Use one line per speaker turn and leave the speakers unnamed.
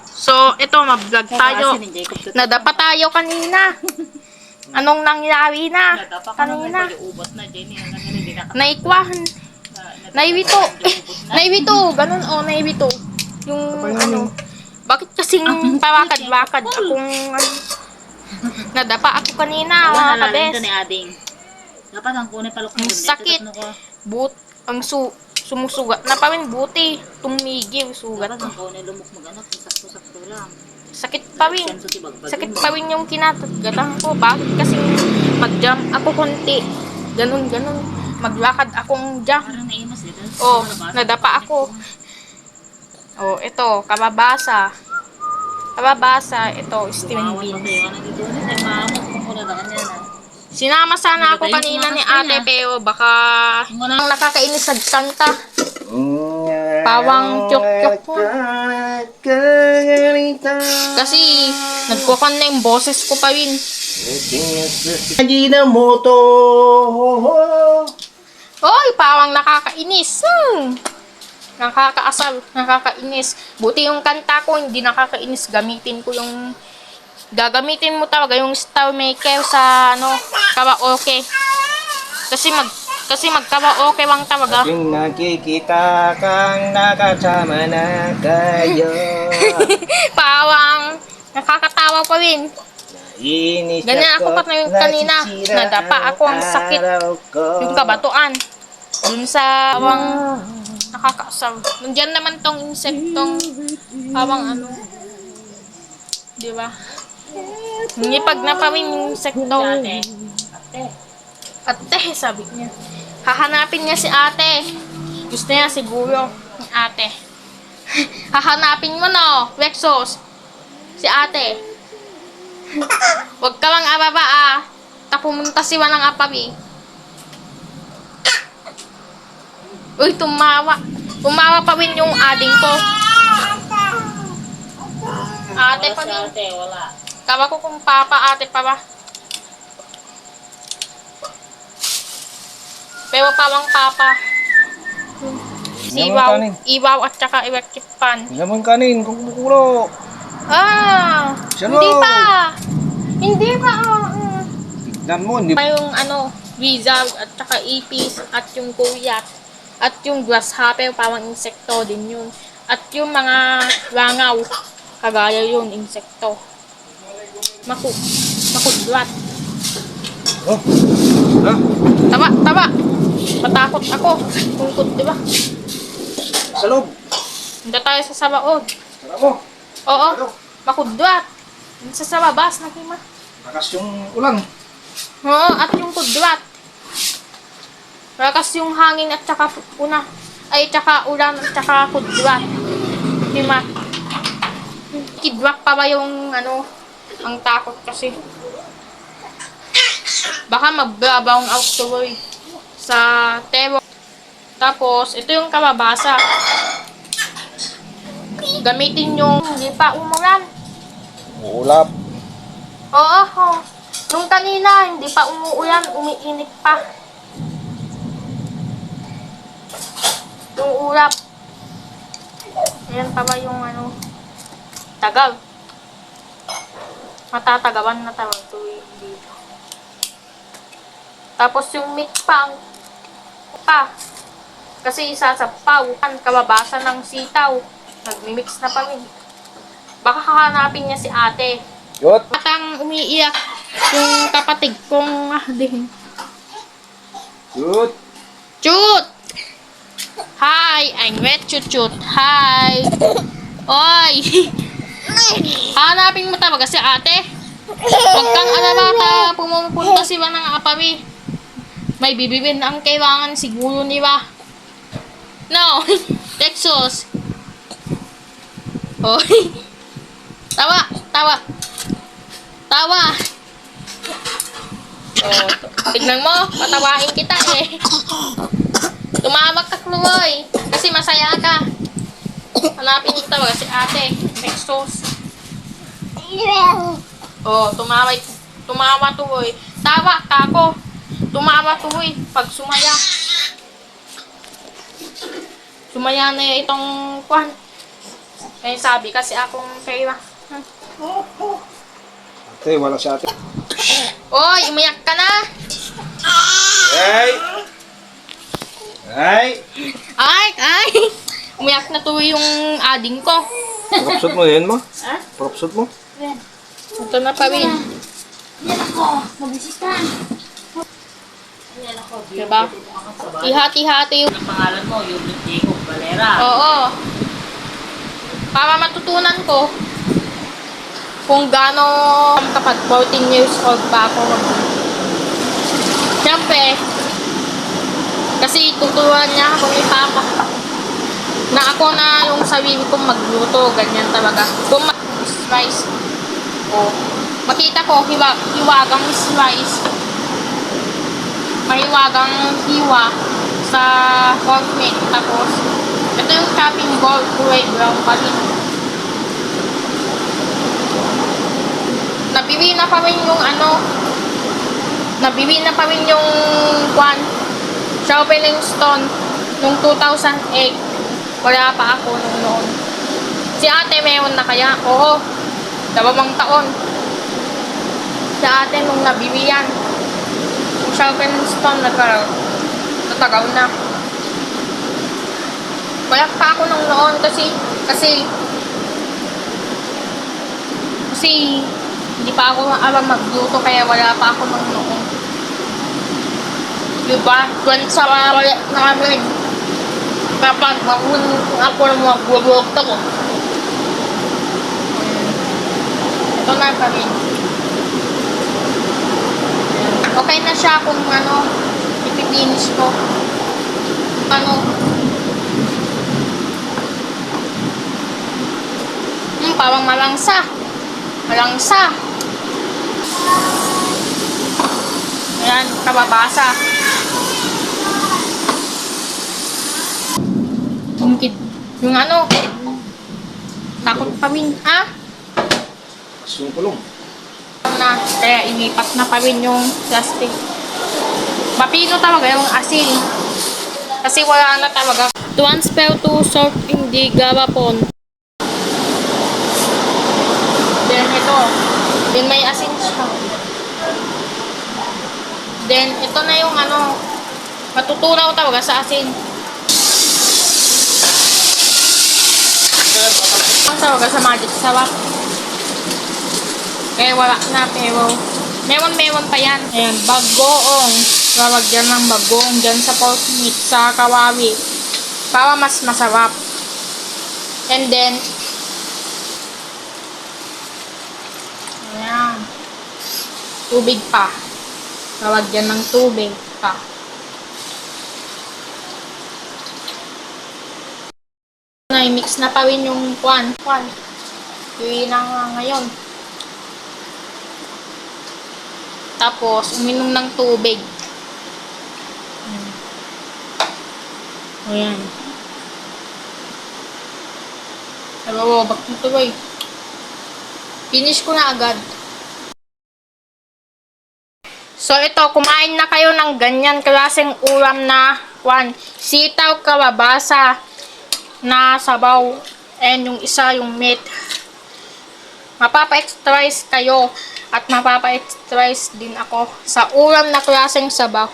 So, ito, mag-vlog tayo. Nadapa tayo kanina. Anong nangyari na? Kanina. Naikwahan. Naibito. Naibito. Ganun o, naibito. Yung ano. Bakit kasing pawakad-wakad akong nadapa ako kanina, mga kades.
Dapat ang kunay palok
Ang sakit. Ang sumusugat na pa rin buti. Tumigil, sugat.
Dapat ang kunay lumok mag-anak. Sakto-sakto lang.
Sakit pa rin. Sakit pa rin yung kinatagatan ko. Bakit kasing mag-jump ako konti. Ganun. Maglakad akong jump.
Parang naimas dito.
Oh, nadapa ako. Oh, ito, kababasa. Kababasa, ito, steaming beans. Sinama sana ako kanina ni ate, pero baka ang nakakainis sa kanta. Pawang kyok-kyok ko. Kasi nagkukan na yung boses ko pa rin. Oy, pawang nakakainis. Nakakaasar, nakakainis. Buti yung kanta ko, hindi nakakainis. Gamitin ko yung... Gagamitin mo talaga yung star maker sa ano, karaoke. Kasi mag-karaoke lang talaga.
Yung nakikita kang nakasama na kayo.
Pawang nakakatawa pa rin.
Inis
Ganyan ako pa kanina. Nadapa ako, ang sakit. Yung kabatuan. Dun sa pawang nakakaasar. Nandiyan naman tong insektong pawang ano. Di ba? Ngipag na pa rin yung insektong. Ate, sabi niya. Hahanapin niya si ate. Gusto niya siguro ni ate. Hahanapin mo no, Rexos. Si ate. Huwag ka lang ababa ah. Pumunta si Wanang Apabi. Uy, tumawa. Tumawa pa rin yung ading ko. Ate pa rin.
Ate, wala.
Tawa ko kung papa, ate pa ba? Pero parang papa. Iwaw at saka electric pan.
Naman kanin, kung kukuro.
Hindi pa. Hindi pa.
Tignan mo, hindi
Pa yung ano, wizard at saka ipis at yung kuyat at yung grasshopper, parang insekto din yun. At yung mga langaw, kagaya yun, insekto. Makudwat.
Oh, ha?
Tawa. Matakot ako. Tungkod, di ba?
Sa loob.
Hindi tayo sa sabaod.
Tara mo.
Oo, makudwat. Sa sababas, nakima.
Lakas yung ulan.
Oo, at yung kudwat. Lakas yung hangin at saka una. Ay, tsaka ulan at saka kudwat. Kima. Kidwak pa ba yung ano, ang takot kasi. Baka magbabawang out tuloy sa tebo. Tapos, ito yung kababasa. Gamitin yung hindi pa umulan.
Ulap.
Oo. Nung kanina, hindi pa umuulan, umiinit pa. Yung ulap. Ayan pa ba yung ano, tagal. Matatagawan na tawag tuloy dito. Tapos yung meat pa. Kasi isasapaw. Kababasa ng sitaw. Nagmimix na pa rin. Baka hahanapin niya si ate.
Yot.
At ang umiiyak yung kapatid kong din.
Yot.
Chut! Hi! I'm wet chuchut. Hi! Oy! Hanapin mo talaga si ate. Huwag kang alala pumupunta si Wanang Apawi. May bibibin ang kailangan siguro niya. No! Texas! Oy! Tawa! Oh, tignan mo, patawain kita eh. Tumawag ka, Chloe. Kasi masaya ka. Hanapin mo talaga si ate. Texas. Oh, tumawa tuloy. Tawa, kako. Tumawa tuloy. Pag sumaya. Sumaya na itong kwan. Kaya sabi kasi akong kaya.
Ate, wala si ate.
Oy, umiyak ka na!
Ay! Ay!
Ay! Umiyak na to yung ading ko.
Propsot mo yun, ma?
Ha?
Propsot mo?
Ito na pa rin.
Yan ako. Magbisita. Yan ako.
Diba? Ihati-hati yung...
Ang pangalan mo, yung Diego Valera.
Oo. Para matutunan ko kung gaano kapag 14 years old pa ako. Siyempre, kasi tuturuan niya ako ni Papa na ako na yung sarili kong magluto, ganyan talaga. Kung rice, makita ko, hiwagang rice, mahiwagang hiwa sa pork meat, tapos ito yung chopping board, kulay brown pa rin. Nabili na pa rin yung nabili na pa rin yung sa opening stone nung 2008. Wala pa ako nung noon. Si ate meron na kaya? Oo. 2 taon. Si ate nung nabili yan. Sa opening stone natagal na. Wala pa ako nung noon kasi hindi pa ako alam magluto kaya wala pa ako nung noon. Diba? Kung sa namin kapag mahulog ako ng mga buwag ko. Ito na pa rin. Okay na siya kung ipipinish ko. Parang malangsa. Ayan, kababasa. Yung takot pa rin,
Mas yung kulong.
Kaya inipat na pa rin yung plastic. Mapino talaga yung asin. Kasi wala na talaga. Transfer to salt in the garapon. Then ito. Then may asin siya. Then ito na yung matutunaw talaga sa asin. Ang talaga sa magic sarap. Kaya wala na pero meron pa yan. Ayan, bagoong. Lalagyan ng bagoong dyan sa pork meat, sa kawawi. Para mas masarap. And then, ayan, tubig pa. Lalagyan ng tubig pa. I-mix na pa rin yung kwan. Yun na nga ngayon. Tapos, uminom ng tubig. Ayan. Nabababak na ito eh. Finish ko na agad. So, ito, kumain na kayo ng ganyan klaseng ulam na sitaw kalabasa na sabaw. And yung isa, yung meat. Mapapa-exercise kayo at mapapa-exercise din ako sa ulam na klaseng sabaw.